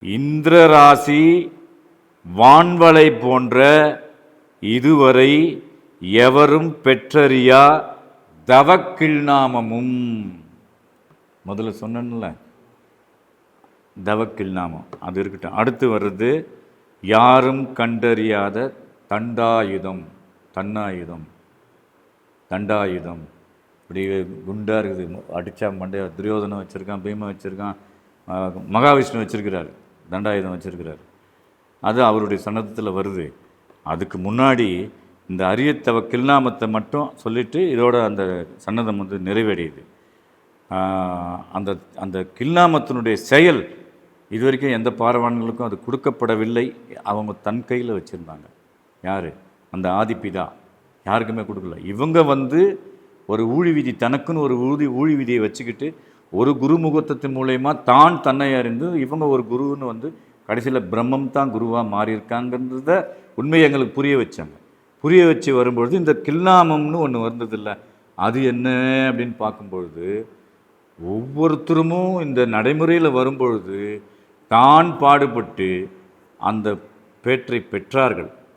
இந்திர ராசி வான்வளை போன்ற இதுவரை எவரும் பெற்றறியா தவக்கில்நாமமும். முதல்ல சொன்னேன்ல தவக்கில்நாமம், அது இருக்கட்டும். அடுத்து வர்றது யாரும் கண்டறியாத தண்டாயுதம். தண்டாயுதம் இப்படி குண்டாக இருக்குது, அடித்தா மண்டைய. துரியோதனம் வச்சுருக்கான், பீமா வச்சுருக்கான், மகாவிஷ்ணு வச்சுருக்கிறார், தண்டாயுதம் வச்சுருக்கிறார். அது அவருடைய சன்னதத்தில் வருது. அதுக்கு முன்னாடி இந்த அரியத்தவ கில்நாமத்தை மட்டும் சொல்லிவிட்டு இதோட அந்த சன்னதம் வந்து நிறைவடையுது. அந்த அந்த கில்நாமத்தினுடைய செயல் இது வரைக்கும் எந்த பாரவான்களுக்கும் அது கொடுக்கப்படவில்லை. அவங்க தன் கையில் வச்சுருந்தாங்க. யார்? அந்த ஆதிப்பிதா யாருக்குமே கொடுக்கல. இவங்க வந்து ஒரு ஊழி விதி, தனக்குன்னு ஒரு ஊழி விதியை வச்சுக்கிட்டு ஒரு குருமுகத்தின் மூலயமா தான் தன்னை அறிந்து இவங்க ஒரு குருன்னு வந்து கடைசியில் பிரம்மம் தான் குருவாக மாறியிருக்காங்கன்றத உண்மையை எங்களுக்கு புரிய வச்சாங்க. புரிய வச்சு வரும்பொழுது இந்த கில்நாமம்னு ஒன்று வந்ததில்லை, அது என்ன அப்படின்னு பார்க்கும்பொழுது ஒவ்வொருத்தரும் இந்த நடைமுறையில் வரும்பொழுது தான் பாடுபட்டு அந்த பேற்றை பெற்றார்கள்.